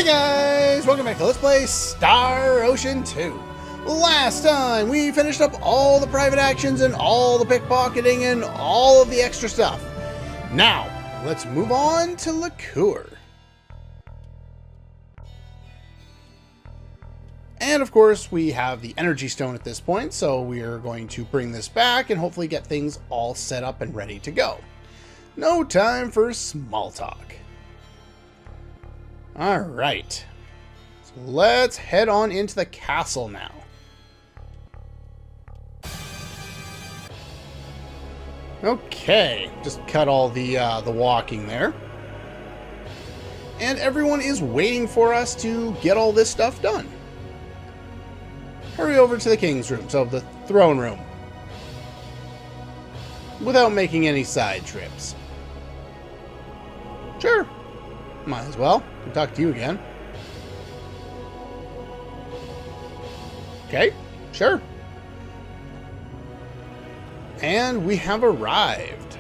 Hey guys! Welcome back to Let's Play Star Ocean 2. Last time we finished up all the private actions and all the pickpocketing and all of the extra stuff. Now, let's move on to Lacour. And of course, we have the energy stone at this point, so we are going to bring this back and hopefully get things all set up and ready to go. No time for small talk. Alright, so let's head on into the castle now. Okay, just cut all the walking there. And everyone is waiting for us to get all this stuff done. Hurry over to the king's room, so the throne room. Without making any side trips. Sure. Might as well. I'll talk to you again. Okay, sure. And we have arrived.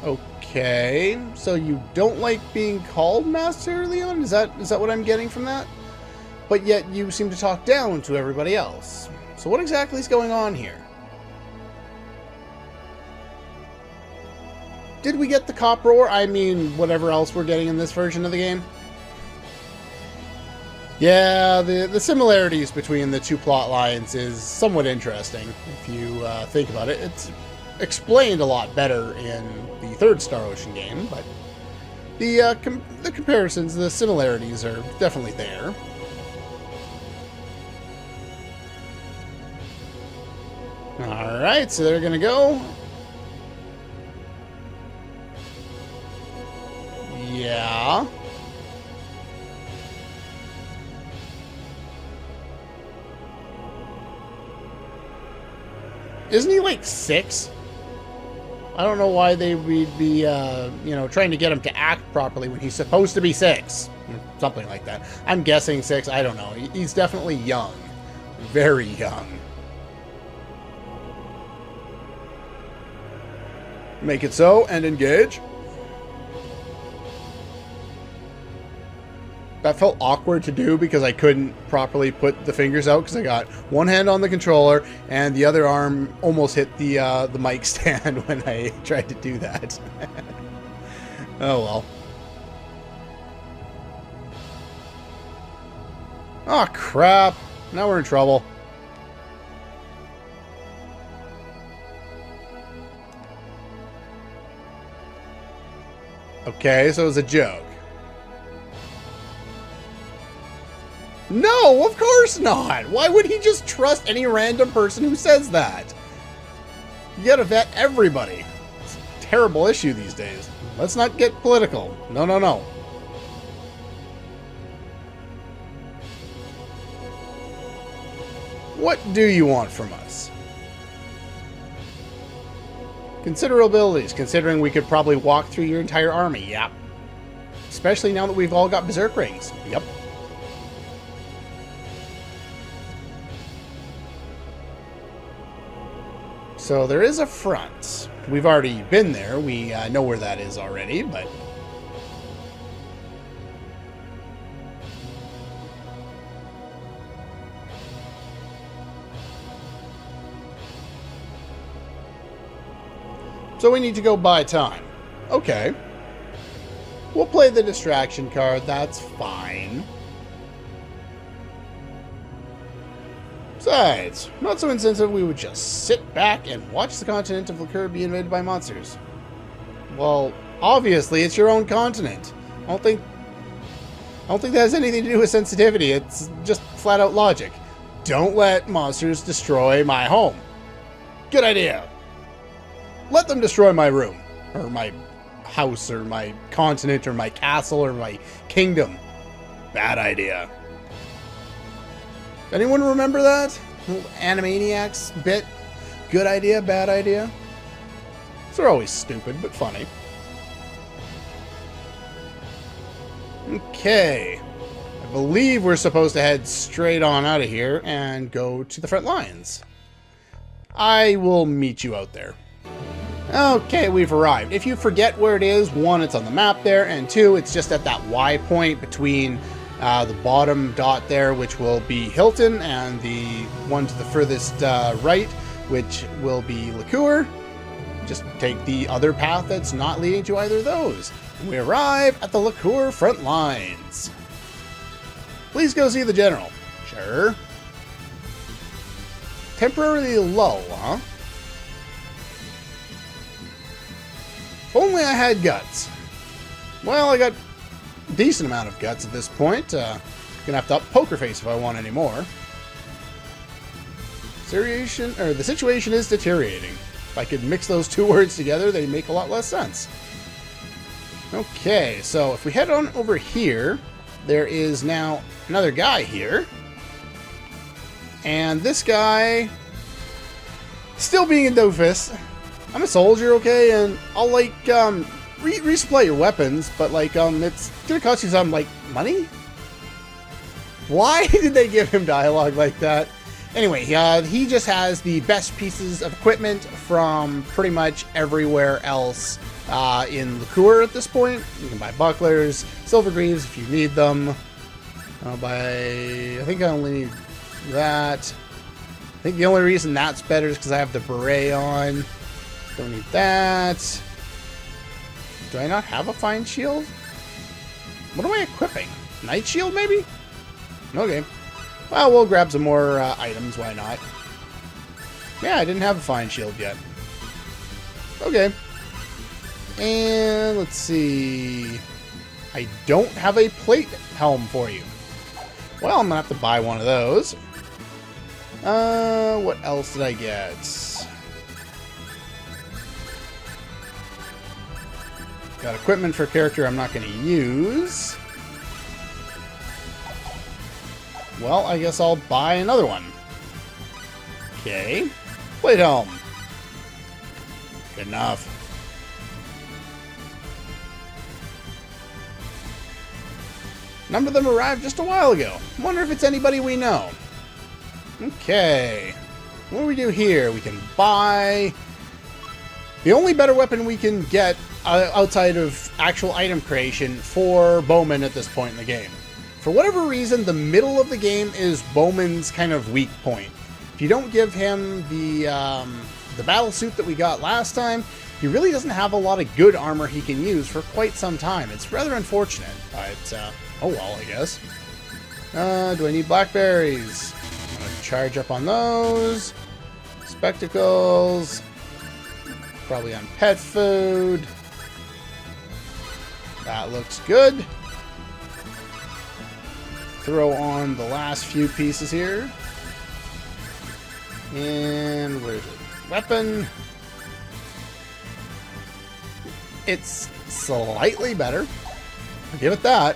Okay, so you don't like being called Master Leon? Is that what I'm getting from that? But yet you seem to talk down to everybody else. So what exactly is going on here? Did we get the cop roar? I mean, whatever else we're getting in this version of the game? Yeah, the similarities between the two plot lines is somewhat interesting, if you think about it. It's explained a lot better in the third Star Ocean game, but the comparisons, the similarities are definitely there. Alright, so they're gonna go. Yeah. Isn't he like 6? I don't know why they would be, trying to get him to act properly when he's supposed to be 6. Something like that. I'm guessing 6. I don't know. He's definitely young. Very young. Make it so and engage. That felt awkward to do because I couldn't properly put the fingers out because I got one hand on the controller and the other arm almost hit the mic stand when I tried to do that. Oh well. Oh crap. Now we're in trouble. Okay, so it was a joke. No, of course not! Why would he just trust any random person who says that? You gotta vet everybody. It's a terrible issue these days. Let's not get political. No, no, no. What do you want from us? Considerabilities, considering we could probably walk through your entire army. Yep. Especially now that we've all got berserk rings. Yep. So there is a front. We've already been there. We know where that is already, but... So we need to go buy time. Okay. We'll play the distraction card. That's fine. Besides, not so insensitive we would just sit back and watch the continent of Lacour be invaded by monsters. Well, obviously it's your own continent. I don't think that has anything to do with sensitivity. It's just flat out logic. Don't let monsters destroy my home. Good idea. Let them destroy my room, or my house, or my continent, or my castle, or my kingdom. Bad idea. Anyone remember that? Little Animaniacs bit? Good idea, bad idea? They're always stupid, but funny. Okay. I believe we're supposed to head straight on out of here and go to the front lines. I will meet you out there. Okay, we've arrived. If you forget where it is, 1, it's on the map there, and 2, it's just at that Y point between the bottom dot there, which will be Hilton, and the one to the furthest right, which will be Lacour. Just take the other path that's not leading to either of those. We arrive at the Lacour front lines. Please go see the general. Sure. Temporarily low, huh? If only I had guts. Well, I got a decent amount of guts at this point. Gonna have to up Poker Face if I want any more. The situation is deteriorating. If I could mix those two words together, they make a lot less sense. Okay, so if we head on over here, there is now another guy here. And this guy, still being a doofus. I'm a soldier, okay, and I'll, like, resupply your weapons, but, like, it's gonna cost you some, like, money? Why did they give him dialogue like that? Anyway, he just has the best pieces of equipment from pretty much everywhere else in Lacour at this point. You can buy bucklers, silver greaves if you need them. I'll buy, I think I only need that. I think the only reason that's better is because I have the beret on. Don't need that. Do I not have a fine shield? What am I equipping? Night shield, maybe? Okay. Well, we'll grab some more items. Why not? Yeah, I didn't have a fine shield yet. Okay. And let's see. I don't have a plate helm for you. Well, I'm going to have to buy one of those. What else did I get? Got equipment for a character I'm not going to use. Well, I guess I'll buy another one. Okay. Plate helm. Good enough. A number of them arrived just a while ago. Wonder if it's anybody we know. Okay. What do we do here? We can buy... The only better weapon we can get outside of actual item creation for Bowman at this point in the game. For whatever reason, the middle of the game is Bowman's kind of weak point. If you don't give him the battle suit that we got last time, he really doesn't have a lot of good armor he can use for quite some time. It's rather unfortunate, but oh well, I guess. Do I need blackberries? I'm gonna charge up on those. Spectacles. Probably on pet food. That looks good. Throw on the last few pieces here. And where's it? Weapon. It's slightly better. I'll give it that.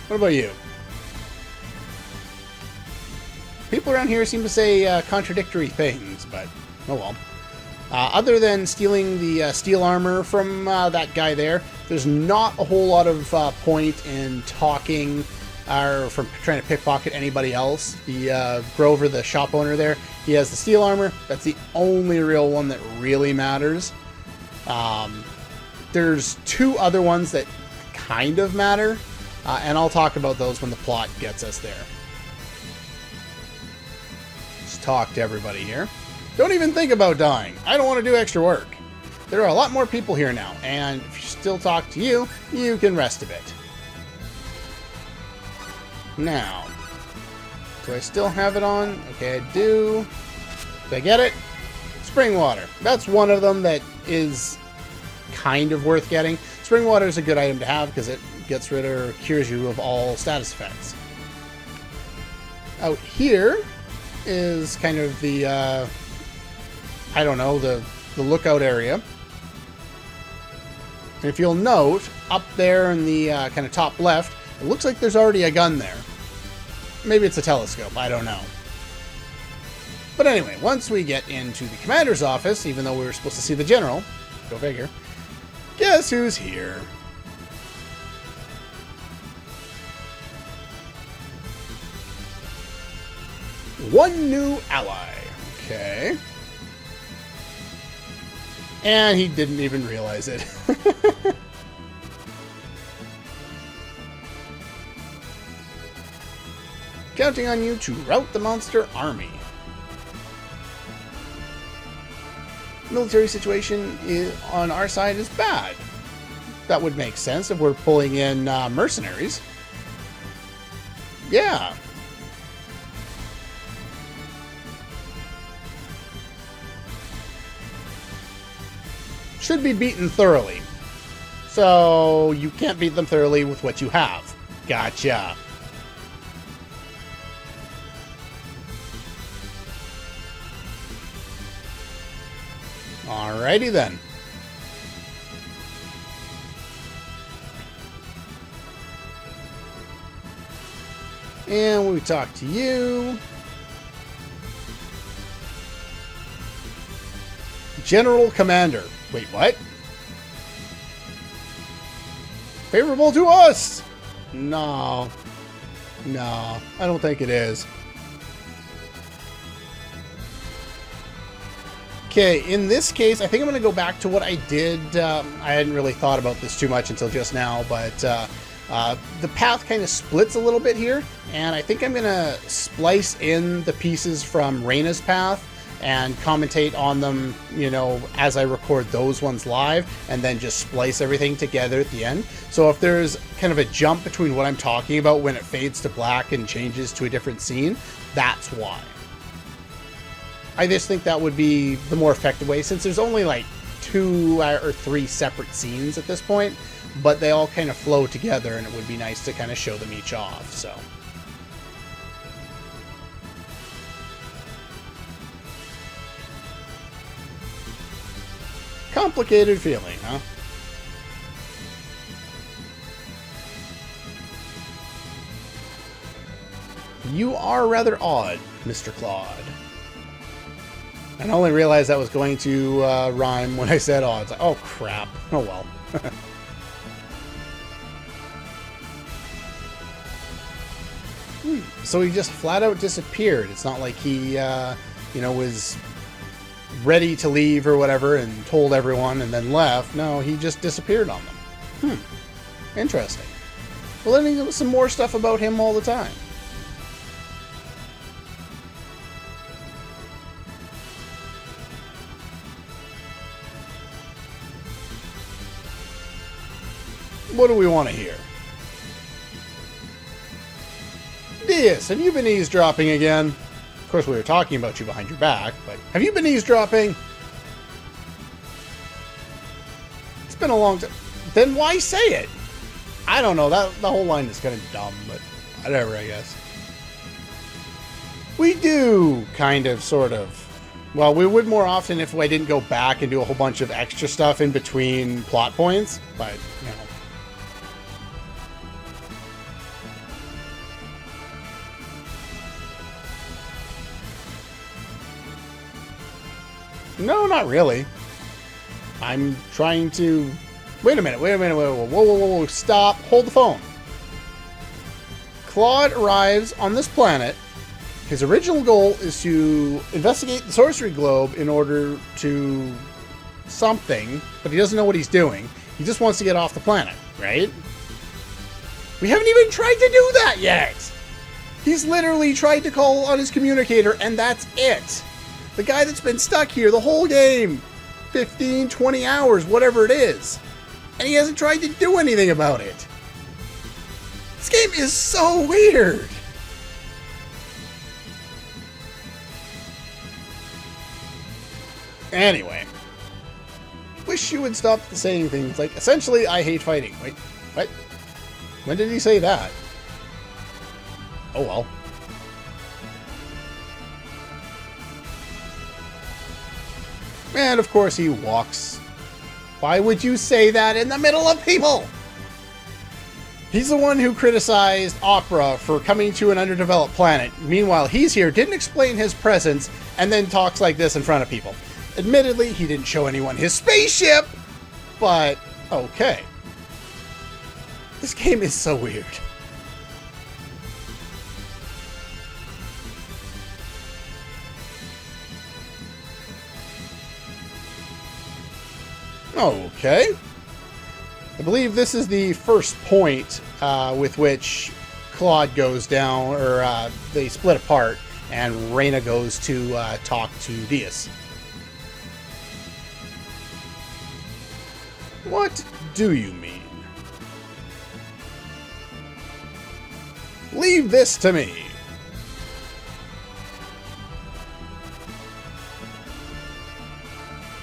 What about you? People around here seem to say contradictory things, but oh well. Other than stealing the steel armor from that guy there, there's not a whole lot of point in talking or from trying to pickpocket anybody else. The Grover, the shop owner there, he has the steel armor. That's the only real one that really matters. There's two other ones that kind of matter, and I'll talk about those when the plot gets us there. Let's talk to everybody here. Don't even think about dying. I don't want to do extra work. There are a lot more people here now, and if you still talk to you, you can rest a bit. Now, do I still have it on? Okay, I do. Did I get it? Spring water. That's one of them that is kind of worth getting. Spring water is a good item to have because it gets rid or cures you of all status effects. Out here is kind of the, I don't know, the lookout area. And if you'll note, up there in the kind of top left, it looks like there's already a gun there. Maybe it's a telescope, I don't know. But anyway, once we get into the commander's office, even though we were supposed to see the general, go figure, guess who's here? One new ally. Okay. And he didn't even realize it. Counting on you to rout the monster army. Military situation on our side is bad. That would make sense if we're pulling in mercenaries. Yeah. Should be beaten thoroughly. So you can't beat them thoroughly with what you have. Gotcha. Alrighty then. And we talk to you. General Commander. Wait, what? Favorable to us? No. No, I don't think it is. Okay, in this case, I think I'm going to go back to what I did. I hadn't really thought about this too much until just now, but the path kind of splits a little bit here, and I think I'm going to splice in the pieces from Rena's path and commentate on them, you know, as I record those ones live, and then just splice everything together at the end. So if there's kind of a jump between what I'm talking about when it fades to black and changes to a different scene, that's why. I just think that would be the more effective way, since there's only like 2 or 3 separate scenes at this point, but they all kind of flow together, and it would be nice to kind of show them each off, so. Complicated feeling, huh? You are rather odd, Mr. Claude. And I only realized that was going to rhyme when I said odd. It's like, oh crap. Oh well. So he just flat out disappeared. It's not like he, you know, was ready to leave or whatever and told everyone and then left. No, he just disappeared on them. Interesting. We're learning some more stuff about him all the time. What do we want to hear? Diaz, have you been eavesdropping again? Of course, we were talking about you behind your back, but have you been eavesdropping? It's been a long time. Then why say it? I don't know. The whole line is kind of dumb, but whatever, I guess. We do, kind of, sort of. Well, we would more often if I didn't go back and do a whole bunch of extra stuff in between plot points, but, you know. No, not really. I'm trying to... Wait a minute, whoa, stop, hold the phone. Claude arrives on this planet. His original goal is to investigate the sorcery globe in order to something, but he doesn't know what he's doing. He just wants to get off the planet, right? We haven't even tried to do that yet! He's literally tried to call on his communicator, and that's it. The guy that's been stuck here the whole game, 15, 20 hours, whatever it is. And he hasn't tried to do anything about it. This game is so weird. Anyway. Wish you would stop saying things like, essentially, I hate fighting. Wait, what? When did he say that? Oh well. And of course he walks. Why would you say that in the middle of people? He's the one who criticized Opera for coming to an underdeveloped planet. Meanwhile, he's here, didn't explain his presence, and then talks like this in front of people. Admittedly, he didn't show anyone his spaceship, but okay. This game is so weird. Okay. I believe this is the first point with which Claude goes down, or they split apart, and Rena goes to talk to Diaz. What do you mean? Leave this to me.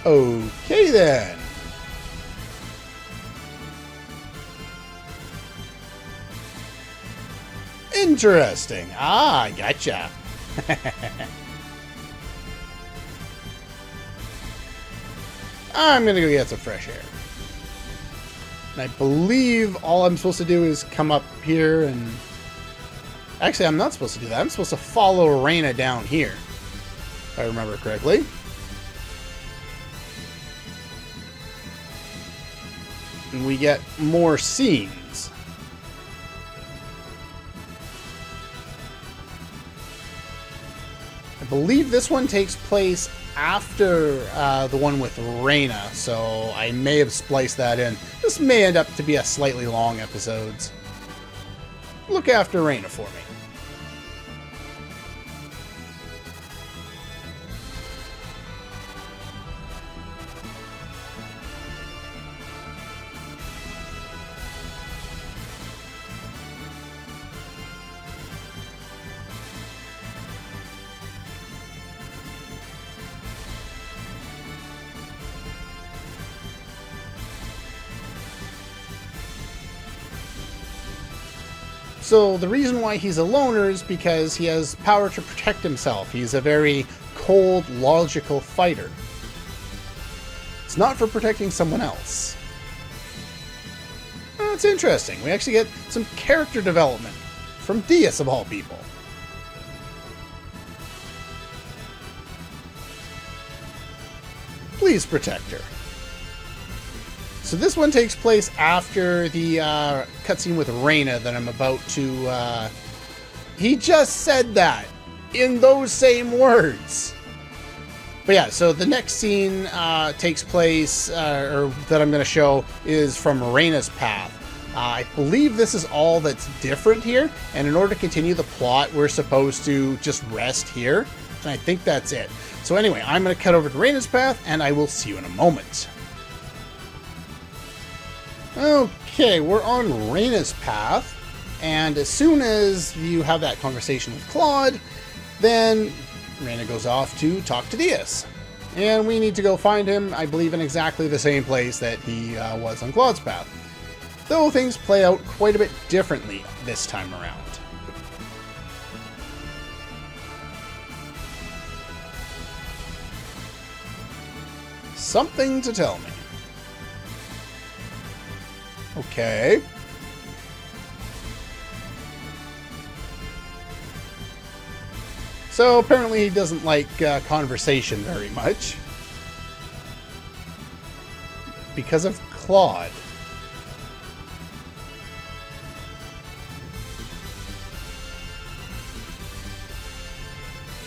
Okay then. Interesting. Ah, gotcha. I'm gonna go get some fresh air. And I believe all I'm supposed to do is come up here and... Actually, I'm not supposed to do that. I'm supposed to follow Rena down here, if I remember correctly. And we get more scenes. I believe this one takes place after the one with Rena, so I may have spliced that in. This may end up to be a slightly long episode. Look after Rena for me. So the reason why he's a loner is because he has power to protect himself. He's a very cold, logical fighter. It's not for protecting someone else. That's interesting. We actually get some character development from Diaz, of all people. Please protect her. So this one takes place after the cutscene with Rena that I'm about to... He just said that in those same words. But yeah, so the next scene takes place, or that I'm going to show, is from Rena's path. I believe this is all that's different here, and in order to continue the plot, we're supposed to just rest here, and I think that's it. So anyway, I'm going to cut over to Rena's path, and I will see you in a moment. Okay, we're on Rena's path, and as soon as you have that conversation with Claude, then Rena goes off to talk to Diaz. And we need to go find him, I believe, in exactly the same place that he was on Claude's path. Though things play out quite a bit differently this time around. Something to tell me. Okay. So apparently he doesn't like conversation very much. Because of Claude.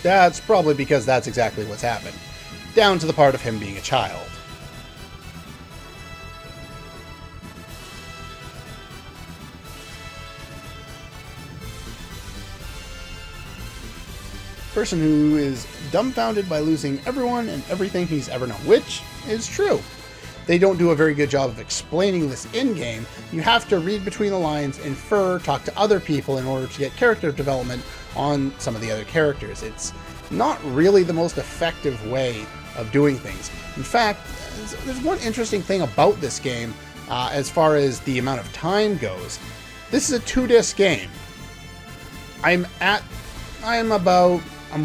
That's probably because that's exactly what's happened. Down to the part of him being a child. Person who is dumbfounded by losing everyone and everything he's ever known, which is true. They don't do a very good job of explaining this in-game. You have to read between the lines, infer, talk to other people in order to get character development on some of the other characters. It's not really the most effective way of doing things. In fact, there's one interesting thing about this game as far as the amount of time goes. This is a 2-disc game. I'm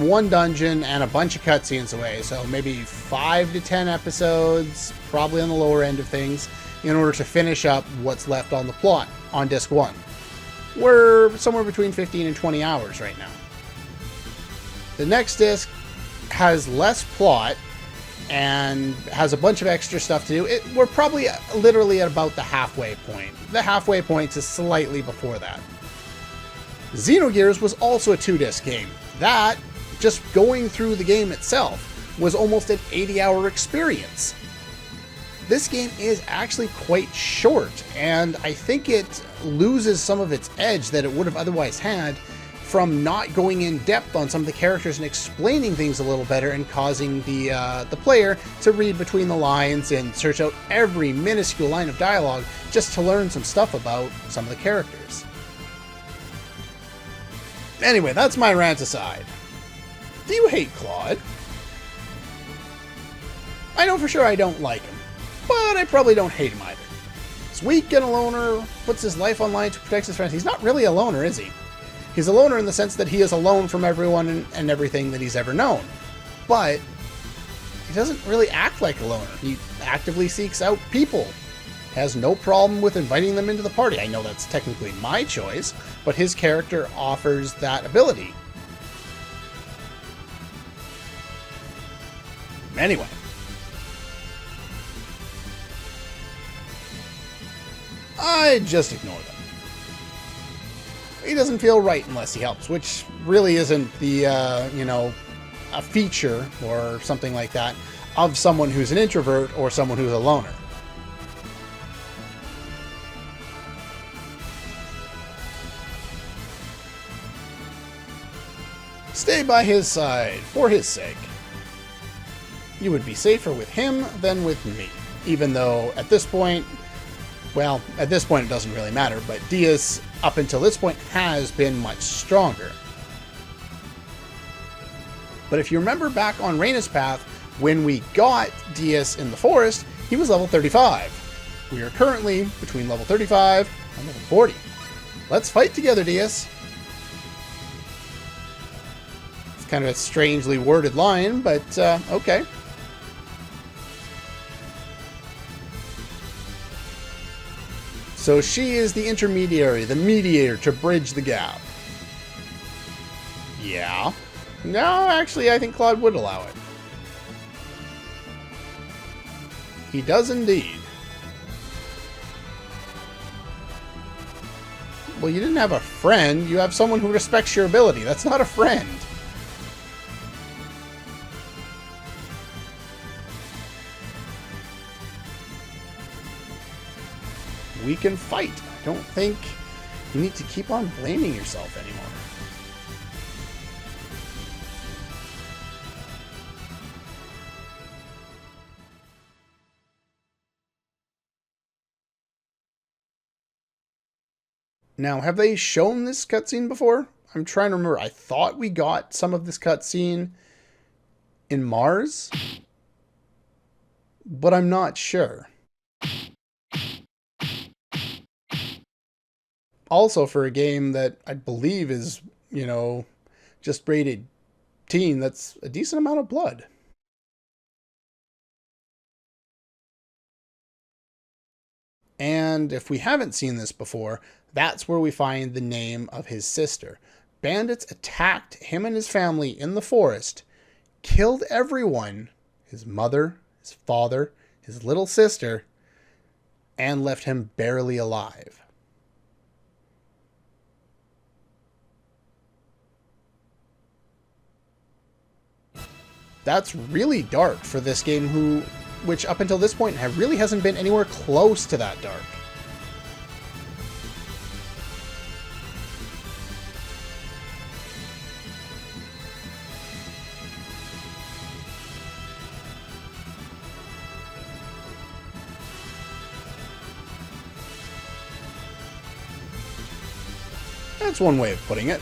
one dungeon and a bunch of cutscenes away, so maybe 5 to 10 episodes, probably on the lower end of things, in order to finish up what's left on the plot on disc 1. We're somewhere between 15 and 20 hours right now. The next disc has less plot and has a bunch of extra stuff to do. We're probably literally at about the halfway point. The halfway point is slightly before that. Xenogears was also a 2-disc game. That, just going through the game itself, was almost an 80-hour experience. this game is actually quite short, and I think it loses some of its edge that it would have otherwise had from not going in depth on some of the characters and explaining things a little better, and causing the player to read between the lines and search out every minuscule line of dialogue just to learn some stuff about some of the characters. Anyway, that's my rant aside. Do you hate Claude? I know for sure I don't like him, but I probably don't hate him either. He's weak and a loner, puts his life online to protect his friends. He's not really a loner, is he? He's a loner in the sense that he is alone from everyone and everything that he's ever known. But he doesn't really act like a loner. He actively seeks out people. Has no problem with inviting them into the party. I know that's technically my choice, but his character offers that ability. Anyway. I just ignore them. He doesn't feel right unless he helps, which really isn't the, a feature or something like that of someone who's an introvert or someone who's a loner. Stay by his side, for his sake. You would be safer with him than with me, even though at this point, well, at this point it doesn't really matter, but Diaz, up until this point, has been much stronger. But if you remember back on Rena's path, when we got Diaz in the forest, he was level 35. We are currently between level 35 and level 40. Let's fight together, Diaz. It's kind of a strangely worded line, but okay. So she is the intermediary, the mediator to bridge the gap. Yeah. No, actually, I think Claude would allow it. He does indeed. Well, you didn't have a friend. You have someone who respects your ability. That's not a friend. We can fight. I don't think you need to keep on blaming yourself anymore. Now, have they shown this cutscene before? I'm trying to remember. I thought we got some of this cutscene in Mars, but I'm not sure. Also, for a game that I believe is, just rated teen, that's a decent amount of blood. And if we haven't seen this before, that's where we find the name of his sister. Bandits attacked him and his family in the forest, killed everyone, his mother, his father, his little sister, and left him barely alive. That's really dark for this game, which up until this point really hasn't been anywhere close to that dark. That's one way of putting it.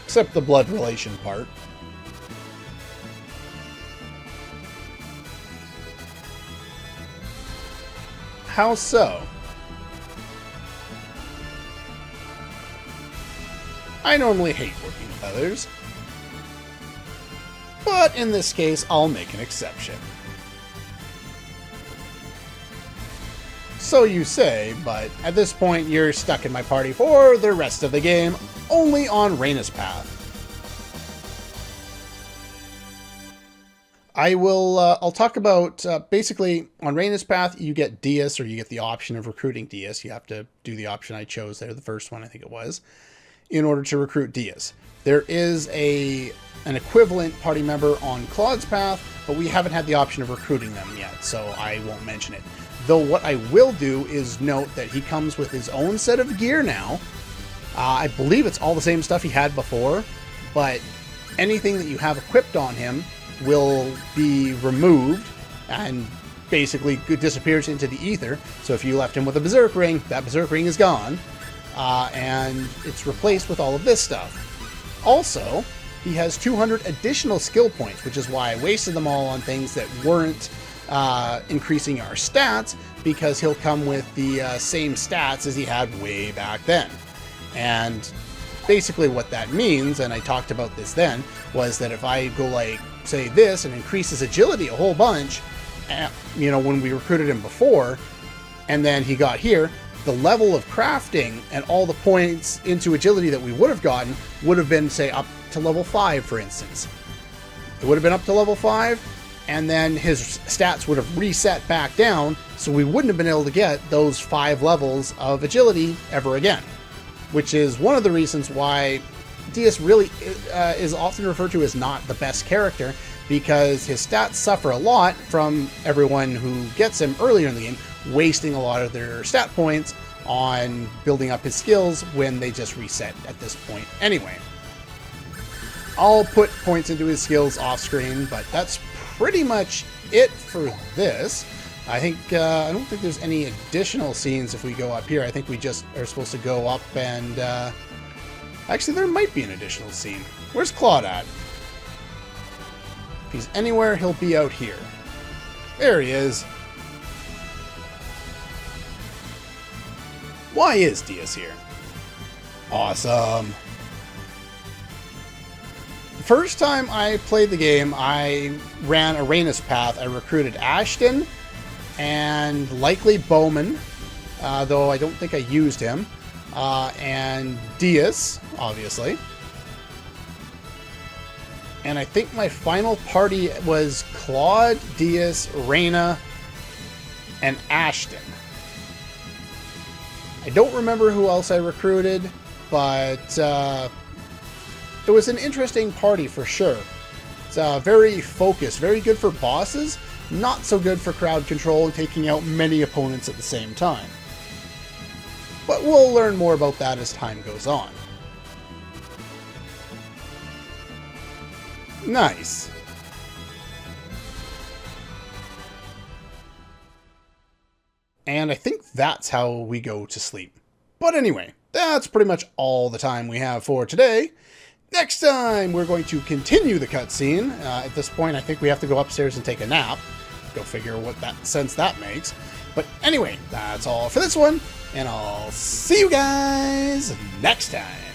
Except the blood relation part. How so? I normally hate working with others, but in this case, I'll make an exception. So you say, but at this point you're stuck in my party for the rest of the game, only on Rena's path. I'll talk about, basically, on Rena's path, you get Diaz, or you get the option of recruiting Diaz. You have to do the option I chose there, the first one, I think it was, in order to recruit Diaz. There is an an equivalent party member on Claude's path, but we haven't had the option of recruiting them yet, so I won't mention it. Though what I will do is note that he comes with his own set of gear now. I believe it's all the same stuff he had before, but anything that you have equipped on him will be removed and basically disappears into the ether. So if you left him with a berserk ring, that berserk ring is gone, and it's replaced with all of this stuff. Also, he has 200 additional skill points, which is why I wasted them all on things that weren't increasing our stats, because he'll come with the same stats as he had way back then. And basically what that means, and I talked about this then, was that if I go like, say this, and increase his agility a whole bunch, you know, when we recruited him before, and then he got here, the level of crafting and all the points into agility that we would have gotten would have been, say, up to level 5, for instance. It would have been up to level 5, and then his stats would have reset back down, so we wouldn't have been able to get those 5 levels of agility ever again. Which is one of the reasons why Diaz really is often referred to as not the best character, because his stats suffer a lot from everyone who gets him earlier in the game wasting a lot of their stat points on building up his skills when they just reset at this point anyway. I'll put points into his skills off screen, but that's pretty much it for this. I think I don't think there's any additional scenes if we go up here. I think we just are supposed to go up and actually there might be an additional scene. Where's Claude at? If he's anywhere, he'll be out here. There he is. Why is Diaz here? Awesome. The first time I played the game, I ran a Rena's path. I recruited Ashton and likely Bowman, though I don't think I used him, and Diaz, obviously. And I think my final party was Claude, Diaz, Rena, and Ashton. I don't remember who else I recruited, but it was an interesting party for sure. It's very focused, very good for bosses, not so good for crowd control and taking out many opponents at the same time. But we'll learn more about that as time goes on. Nice. And I think that's how we go to sleep. But anyway, that's pretty much all the time we have for today. Next time, we're going to continue the cutscene. At this point, I think we have to go upstairs and take a nap. Go figure what sense that makes. But anyway, that's all for this one, and I'll see you guys next time.